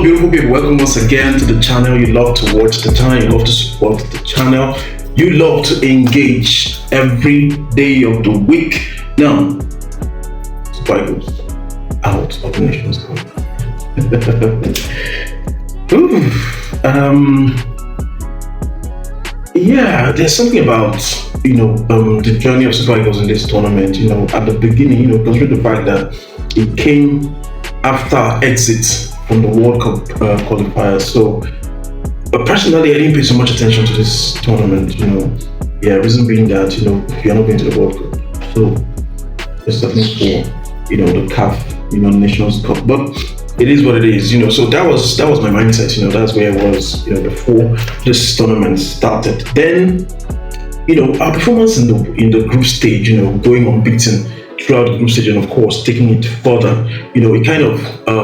Hello, beautiful people. Welcome once again to the channel. You love to watch the channel. You love to support the channel. You love to engage every day of the week. Now, Super Eagles out of the Nations Cup. Yeah, there's something about the journey of Super Eagles in this tournament. At the beginning, considering the fact that it came after exit from the World Cup qualifiers. So, personally, I didn't pay so much attention to this tournament. Reason being that you're not going to the World Cup, so it's nothing for the CAF Nations Cup. But it is what it is. So that was my mindset. That's where I was. Before this tournament started. Then, our performance in the group stage. Going unbeaten throughout the group stage, and of course taking it further, it kind of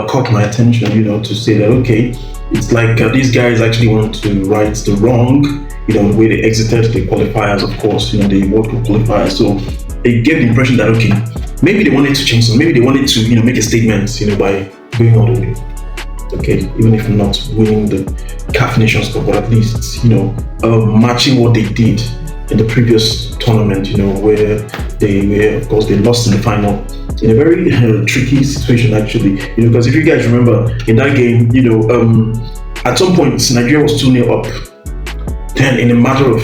caught my attention, to say that okay, it's like these guys actually want to right the wrong, the way they exited the qualifiers, of course, the World Cup qualifiers. So it gave the impression that okay, maybe they wanted to change something, maybe they wanted to make a statement, by going all the way. Okay, even if not winning the CAF Nations Cup, but at least matching what they did in the previous tournament, where they lost in the final in a very tricky situation, actually. Because if you guys remember in that game, at some point Nigeria was 2-0 up. Then in a matter of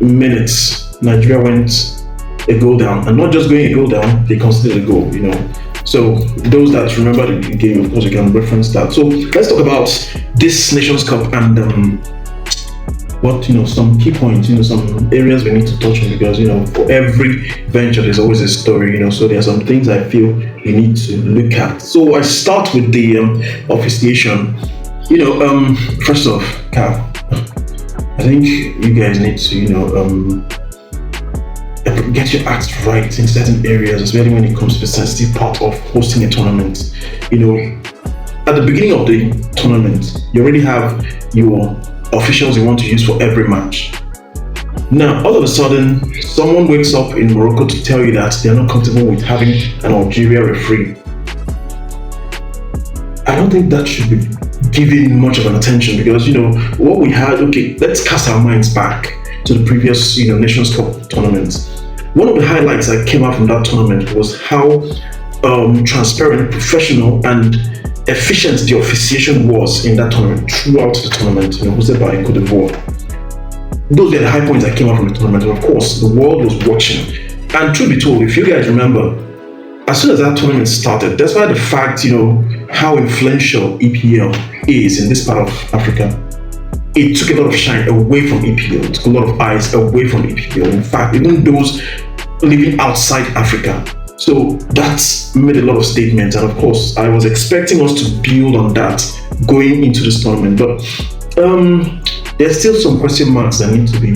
minutes, Nigeria went a goal down, and not just going a goal down, they conceded a goal. So those that remember the game, of course, you can reference that. So let's talk about this Nations Cup and some key points, some areas we need to touch on, because for every venture there's always a story, so there are some things I feel we need to look at. So I start with the officiation. First off, Cal, I think you guys need to get your act right in certain areas, especially when it comes to the sensitive part of hosting a tournament. At the beginning of the tournament, you already have your officials you want to use for every match. Now, all of a sudden, someone wakes up in Morocco to tell you that they're not comfortable with having an Algeria referee. I don't think that should be given much of an attention, because what we had. Okay, let's cast our minds back to the previous Nations Cup tournaments. One of the highlights that came out from that tournament was how transparent, professional, and efficient the officiation was in that tournament, throughout the tournament, hosted by Cote d'Ivoire. Those were the high points that came out from the tournament, and of course, the world was watching. And truth be told, if you guys remember, as soon as that tournament started, despite the fact, how influential EPL is in this part of Africa, it took a lot of shine away from EPL, it took a lot of eyes away from EPL. In fact, even those living outside Africa. So that made a lot of statements, and of course, I was expecting us to build on that going into this tournament. But there's still some question marks that need to be,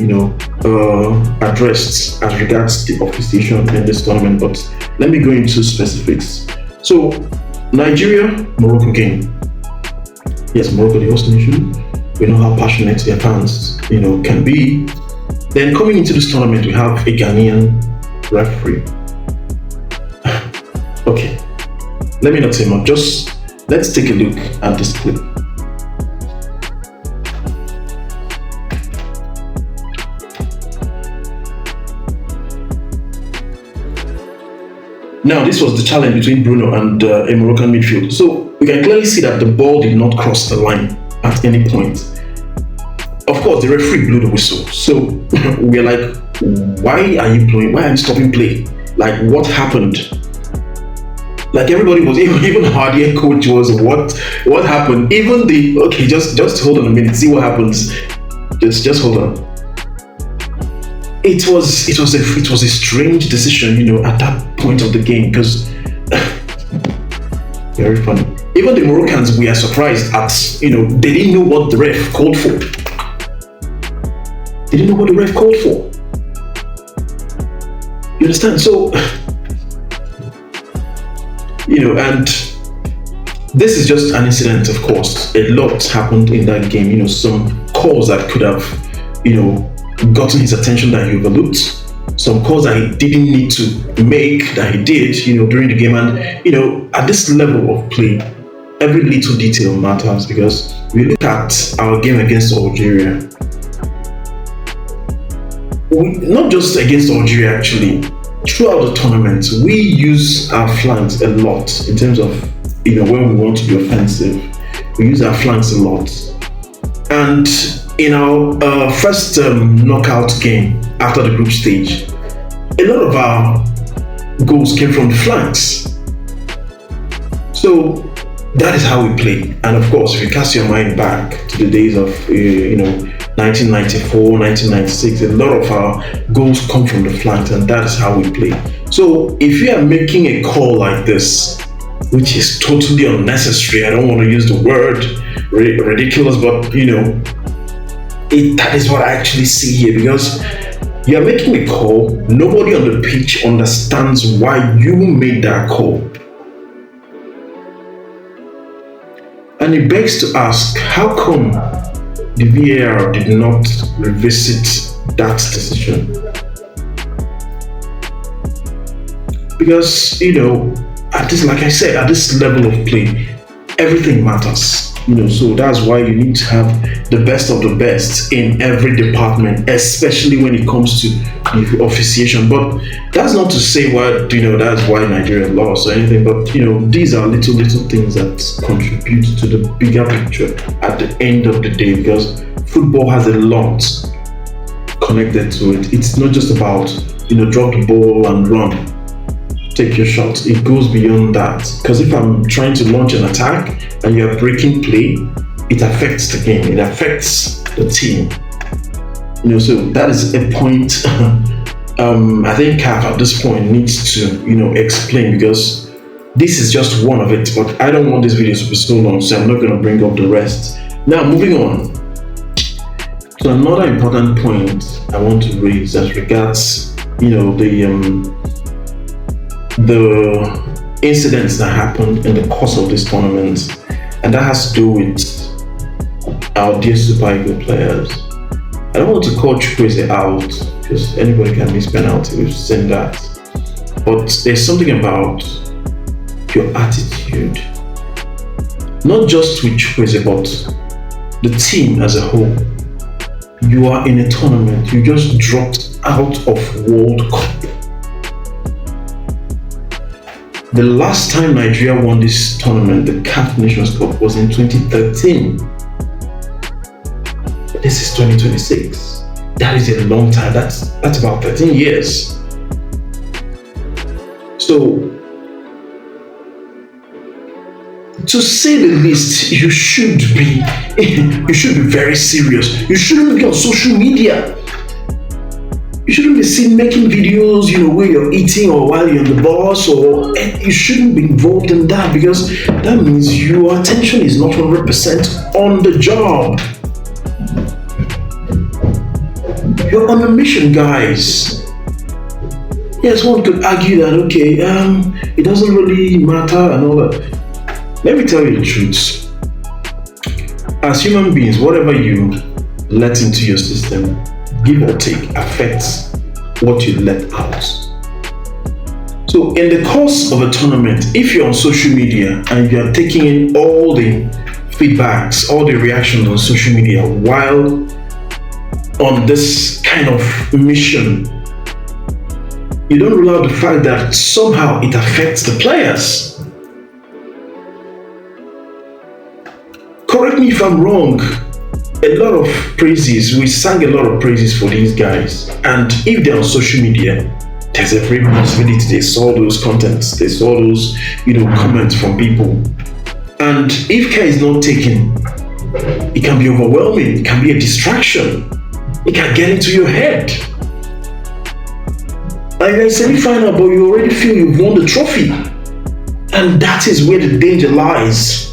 addressed as regards the officiation in this tournament. But let me go into specifics. So, Nigeria-Morocco game. Yes, Morocco, the host nation. We know how passionate their fans, can be. Then coming into this tournament, we have a Ghanaian referee. Okay, let me not say much, just let's take a look at this clip. Now, this was the challenge between Bruno and a Moroccan midfield. So we can clearly see that the ball did not cross the line at any point. Of course, the referee blew the whistle. So we're like, why are you blowing? Why are you stopping play? Like, what happened? Like, everybody was, even Hardier coach was, what happened? Even okay, just hold on a minute, see what happens. Just hold on. It was a strange decision, at that point of the game, because very funny. Even the Moroccans were surprised at, they didn't know what the ref called for. They didn't know what the ref called for. You understand? So, and this is just an incident, of course. A lot happened in that game, some calls that could have, gotten his attention that he overlooked, some calls that he didn't need to make that he did, during the game. And, at this level of play, every little detail matters because we look at our game against Algeria. Not just against Algeria, actually. Throughout the tournament, we use our flanks a lot in terms of, when we want to be offensive. We use our flanks a lot. And in our first knockout game after the group stage, a lot of our goals came from the flanks. So that is how we play. And of course, if you cast your mind back to the days of 1994, 1996, a lot of our goals come from the flanks, and that is how we play. So if you are making a call like this, which is totally unnecessary, I don't want to use the word ridiculous, but that is what I actually see here, because you are making a call, nobody on the pitch understands why you made that call. And it begs to ask, how come the VAR did not revisit that decision? Because, at this, like I said, at this level of play, everything matters. So that's why you need to have the best of the best in every department, especially when it comes to the officiation. But that's not to say that's why Nigeria lost or anything. But these are little things that contribute to the bigger picture at the end of the day, because football has a lot connected to it. It's not just about drop the ball and run, take your shot. It goes beyond that, because if I'm trying to launch an attack and you're breaking play, it affects the game, it affects the team. So that is a point I think CAF at this point needs to explain, because this is just one of it. But I don't want this video to be so long, so I'm not going to bring up the rest. Now, moving on to another important point I want to raise as regards the incidents that happened in the course of this tournament, and that has to do with our dear Super Eagles players. I don't want to call Chukwueze out, because anybody can miss penalty, we've seen that. But there's something about your attitude, not just with Chukwueze, but the team as a whole. You are in a tournament, you just dropped out of World Cup. The last time Nigeria won this tournament, the CAF Nations Cup, was in 2013. This is 2026. That is a long time. That's about 13 years. So, to say the least, you should be very serious. You shouldn't be on social media. You shouldn't be seen making videos, where you're eating or while you're on the bus, or you shouldn't be involved in that, because that means your attention is not 100% on the job. You're on a mission, guys. Yes, one could argue that, okay, it doesn't really matter and all that. Let me tell you the truth. As human beings, whatever you let into your system, give or take, affects what you let out. So in the course of a tournament, if you're on social media and you're taking in all the feedbacks, all the reactions on social media while on this kind of mission, you don't rule out the fact that somehow it affects the players. Correct me if I'm wrong. A lot of praises, we sang a lot of praises for these guys, and if they're on social media, there's every possibility they saw those contents, they saw those comments from people, and if care is not taken, it can be overwhelming, it can be a distraction, it can get into your head. Like I semi-final, but you already feel you've won the trophy, and that is where the danger lies.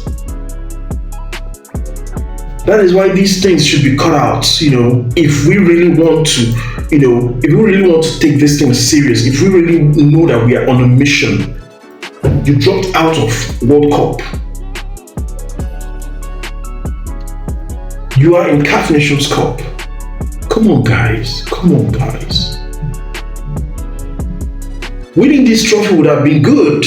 That is why these things should be cut out. If we really want to, if we really want to take this thing serious, if we really know that we are on a mission. You dropped out of World Cup. You are in CAF Nations Cup. Come on, guys. Winning this trophy would have been good.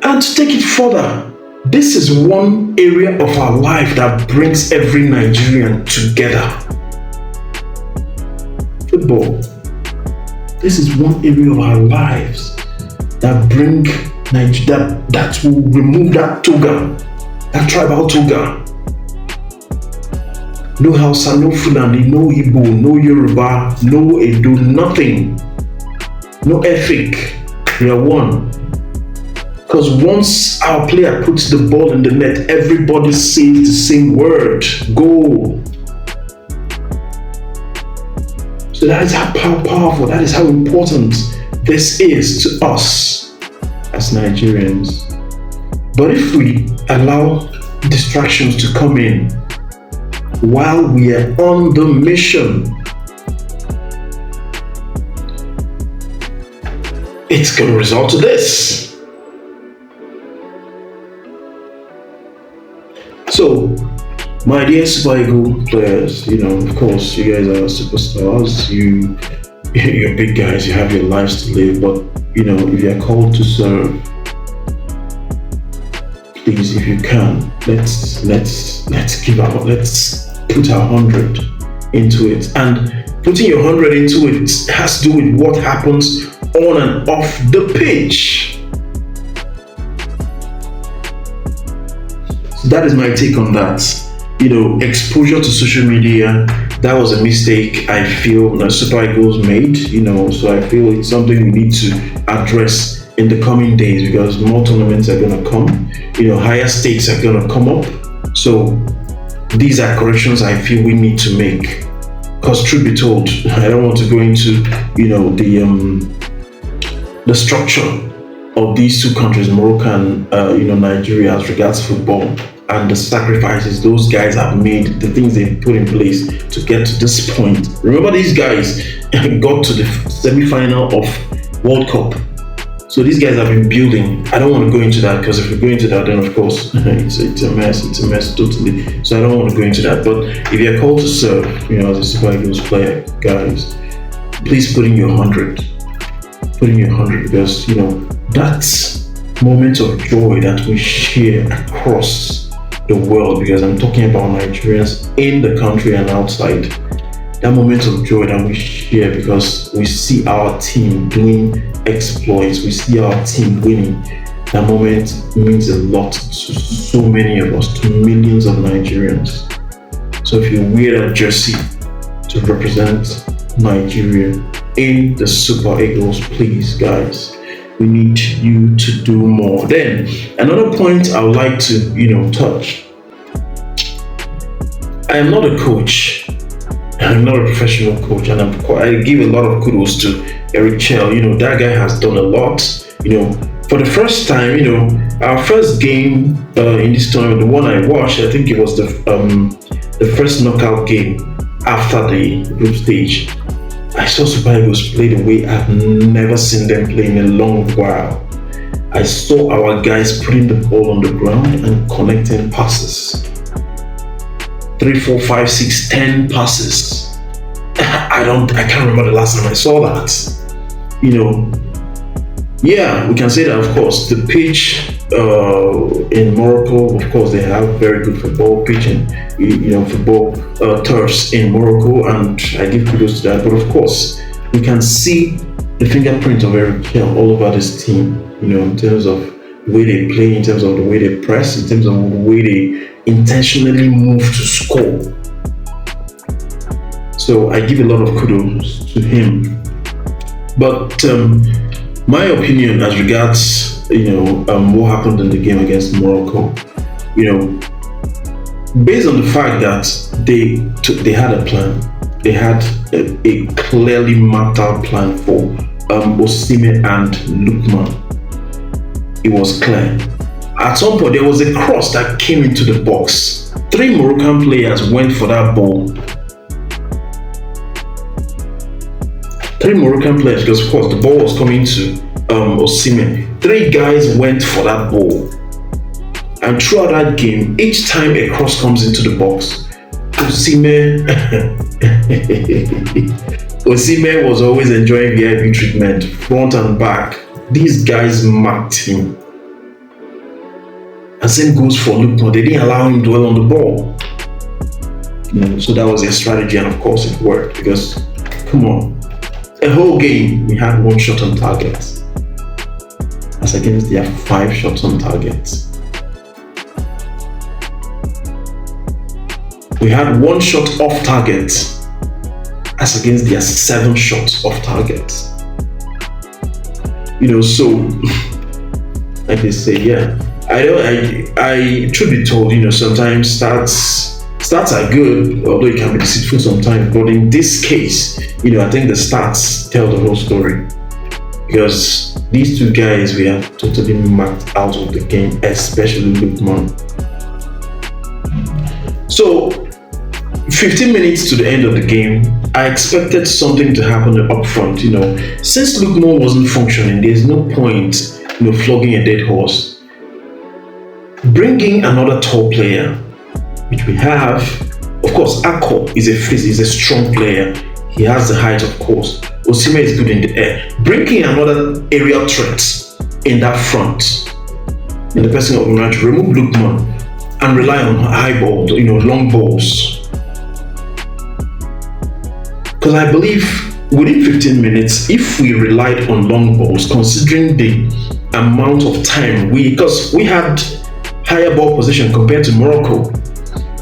And to take it further, This is one area of our life that brings every Nigerian together. Football. This is one area of our lives that bring that will remove that toga, that tribal toga. No Hausa, no Fulani, no Igbo, no Yoruba, no Edo, nothing. No ethic. We are one. Because once our player puts the ball in the net, everybody says the same word, goal. So that is how powerful, that is how important this is to us as Nigerians. But if we allow distractions to come in while we are on the mission, it's going to result to this. So, my dear Super Eagle players, of course, you guys are superstars. You're big guys. You have your lives to live. But if you are called to serve, please, if you can, let's give out. Let's put our 100 into it. And putting your 100 into it has to do with what happens on and off the pitch. So that is my take on that. Exposure to social media, that was a mistake I feel that Super Eagles made, so I feel it's something we need to address in the coming days, because more tournaments are going to come, higher stakes are going to come up. So these are corrections I feel we need to make. Because truth be told, I don't want to go into, the structure of these two countries, Morocco and Nigeria, as regards football, and the sacrifices those guys have made, the things they've put in place to get to this point. Remember, these guys got to the semi-final of World Cup. So these guys have been building. I don't want to go into that, because if we go into that, then of course it's a mess totally. So I don't want to go into that. But if you're called to serve, as a Super Eagles player, guys, please put in your 100. Put in your 100, because that's moment of joy that we share across the world, because I'm talking about Nigerians in the country and outside. That moment of joy that we share because we see our team doing exploits, we see our team winning. That moment means a lot to so many of us, to millions of Nigerians. So if you wear that jersey to represent Nigeria in the Super Eagles, please, guys, we need you to do more. Then another point I would like to touch. I am not a coach. I'm not a professional coach, and I give a lot of kudos to Eric Chell. That guy has done a lot. For the first time, our first game in this tournament, the one I watched, I think it was the first knockout game after the group stage. I saw Super Eagles play the way I've never seen them play in a long while. I saw our guys putting the ball on the ground and connecting passes. 3, 4, 5, 6, 10 passes. I can't remember the last time I saw that. Yeah, we can say that, of course, the pitch in Morocco, of course, they have very good football pitch and football turfs in Morocco, and I give kudos to that. But of course, we can see the fingerprint of Eric Chell all over this team, in terms of the way they play, in terms of the way they press, in terms of the way they intentionally move to score. So I give a lot of kudos to him. But my opinion as regards what happened in the game against Morocco, based on the fact that they had a plan, they had a clearly mapped out plan for Osimhen and Lookman. It was clear. At some point, there was a cross that came into the box. 3 Moroccan players went for that ball. 3 Moroccan players, because of course the ball was coming to Osimhen. 3 guys went for that ball. And throughout that game, each time a cross comes into the box, Osimhen was always enjoying VIP treatment, front and back. These guys marked him. And same goes for Lukman. They didn't allow him to dwell on the ball. So that was their strategy, and of course it worked because, come on, a whole game we had one shot on target, as against their 5 shots on target. We had 1 shot off target, as against their 7 shots off target. So like they say, yeah. I truth be told, sometimes stats are good, although it can be deceitful sometimes. But in this case, I think the stats tell the whole story. Because these 2 guys we have totally marked out of the game, especially Lukman. So 15 minutes to the end of the game, I expected something to happen up front. Since Lukman wasn't functioning, there's no point, flogging a dead horse. Bringing another tall player, which we have, of course, Akko is a strong player. He has the height, of course. Osimhen is good in the air. Bringing another aerial threat in that front, in the person of Ronaldo, remove Lukman and rely on high balls, long balls. Because I believe within 15 minutes, if we relied on long balls, considering the amount of time because we had higher ball position compared to Morocco.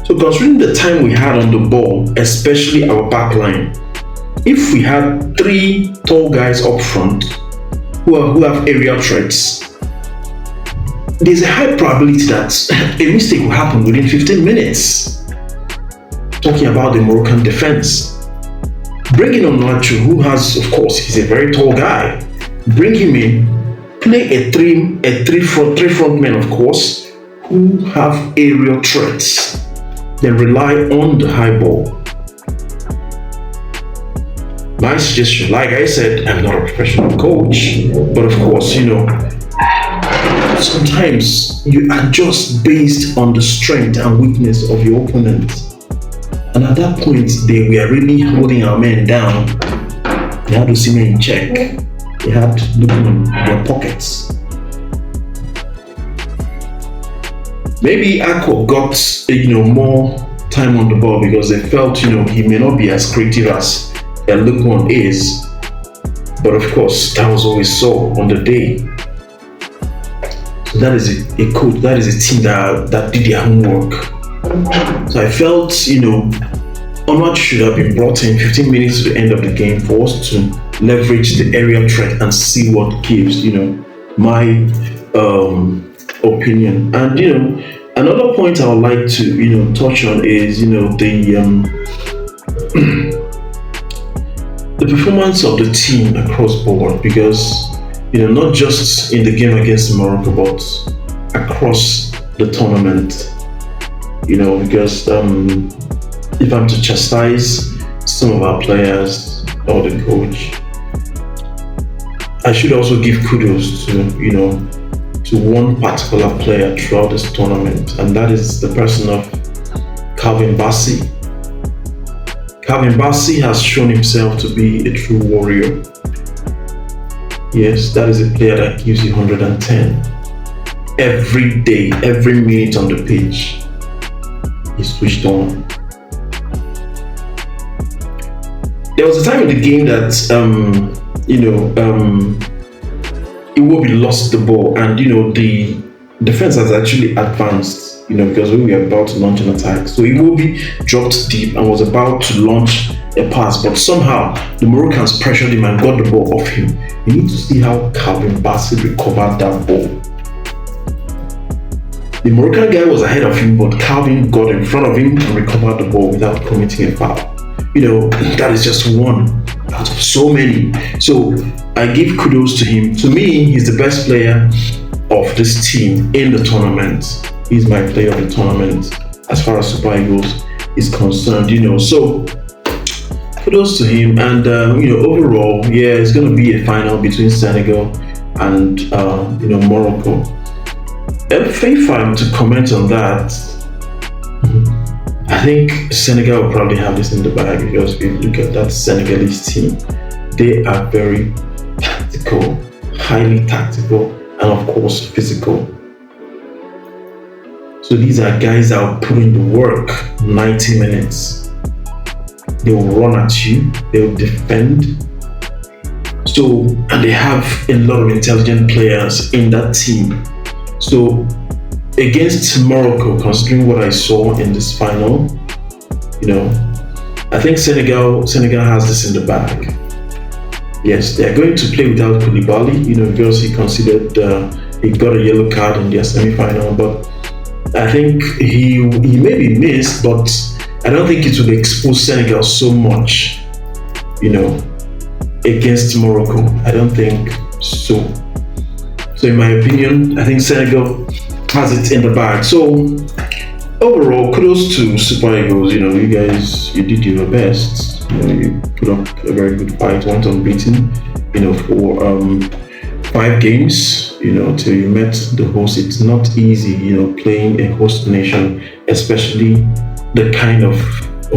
So considering the time we had on the ball, especially our back line, if we had 3 tall guys up front who have aerial threats, there's a high probability that a mistake will happen within 15 minutes. Talking about the Moroccan defense. Bringing on Nacho, who has, of course, he's a very tall guy. Bring him in, play a three front men, of course, who have aerial threats, then rely on the high ball. My suggestion, like I said, I'm not a professional coach, but of course, sometimes you adjust based on the strength and weakness of your opponent. And at that point, we are really holding our men down. They had Osimhen in check. They had looking in their pockets. Maybe Akko got more time on the ball because they felt he may not be as creative as Lukman is, but of course that was always so on the day. So that is a coach, that is a team that did their homework. So I felt Onward should have been brought in 15 minutes to the end of the game for us to leverage the aerial threat and see what gives. My opinion. And another point I would like to touch on is the performance of the team across board, because not just in the game against Morocco but across the tournament. Because if I'm to chastise some of our players or the coach, I should also give kudos to one particular player throughout this tournament, and that is the person of Calvin Bassey. Calvin Bassey has shown himself to be a true warrior. Yes, that is a player that gives you 110. Every day, every minute on the pitch, he's switched on. There was a time in the game that Iwobi lost the ball, and the defense has actually advanced, because we were about to launch an attack. So Iwobi dropped deep and was about to launch a pass, but somehow the Moroccans pressured him and got the ball off him. You need to see how Calvin Bassey recovered that ball. The Moroccan guy was ahead of him, but Calvin got in front of him and recovered the ball without committing a foul. That is just one out of so many. So I give kudos to him. To me, he's the best player of this team in the tournament. He's my player of the tournament as far as Super Eagles is concerned. So kudos to him. And overall, yeah, it's going to be a final between Senegal and Morocco. If I'm to comment on that, I think Senegal will probably have this in the bag, because if you look at that Senegalese team, they are very tactical, highly tactical, and of course physical. So these are guys that will put in the work 90 minutes. They will run at you, they will defend. So, and they have a lot of intelligent players in that team. So, against Morocco, considering what I saw in this final, I think Senegal has this in the bag. Yes, they are going to play without Koulibaly, because he considered he got a yellow card in their semi-final, but I think he may be missed, but I don't think it will expose Senegal so much, against Morocco. I don't think so. So in my opinion, I think Senegal has it in the bag. So overall, kudos to Super Eagles. You guys, you did your best. You put up a very good fight, went unbeaten. For 5 games. Till you met the host. It's not easy. Playing a host nation, especially the kind of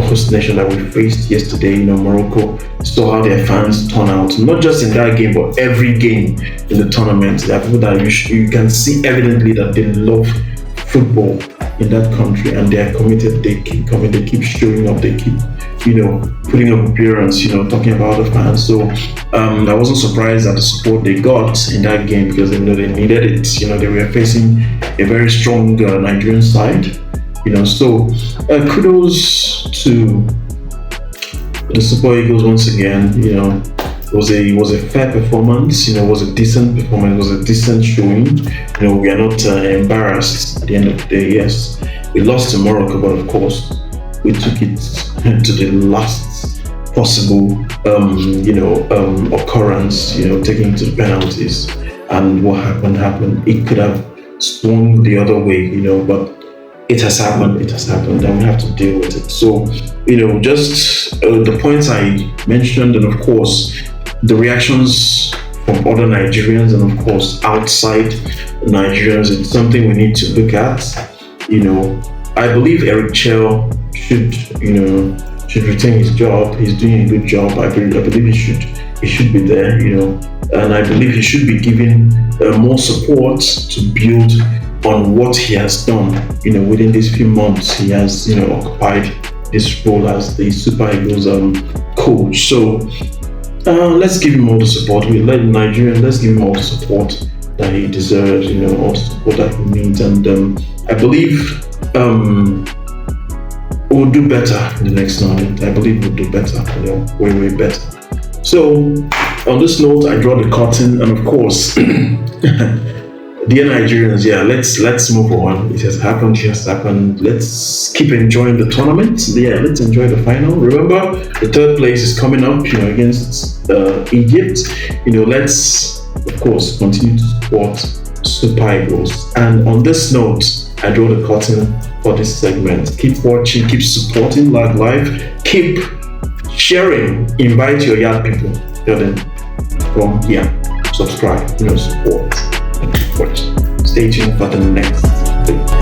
host nation that we faced yesterday. Morocco. Saw how their fans turn out, not just in that game, but every game in the tournament. There are people that you can see evidently that they love football in that country, and they are committed. They keep coming, they keep showing up, they keep putting up appearance, talking about the fans. So I wasn't surprised at the support they got in that game, because they needed it. They were facing a very strong Nigerian side. So kudos to the Super Eagles once again. It was a fair performance. It was a decent performance. It was a decent showing. We are not embarrassed at the end of the day. Yes, we lost to Morocco, but of course we took it to the last possible occurrence. Taking it to the penalties, and what happened. It could have swung the other way. But it has happened, and we have to deal with it. So, just the points I mentioned, and of course, the reactions from other Nigerians, and of course, outside Nigerians, it's something we need to look at. I believe Eric Chell should retain his job. He's doing a good job. I believe he should be there, and I believe he should be given more support to build on what he has done. Within these few months, he has occupied this role as the Super Eagles coach. So let's give him all the support. Let's give him all the support that he deserves. All the support that he needs, and I believe we'll do better in the next tournament. I believe we'll do better. Way better. So on this note, I draw the curtain, and of course. Dear Nigerians, let's move on. It has happened. Let's keep enjoying the tournament. Let's enjoy the final. Remember, the 3rd place is coming up, against Egypt. Let's, of course, continue to support Super Eagles. And on this note, I draw the curtain for this segment. Keep watching, keep supporting Lag Live, keep sharing, invite your young people. Tell them, come here, subscribe, support. Stay tuned for the next video.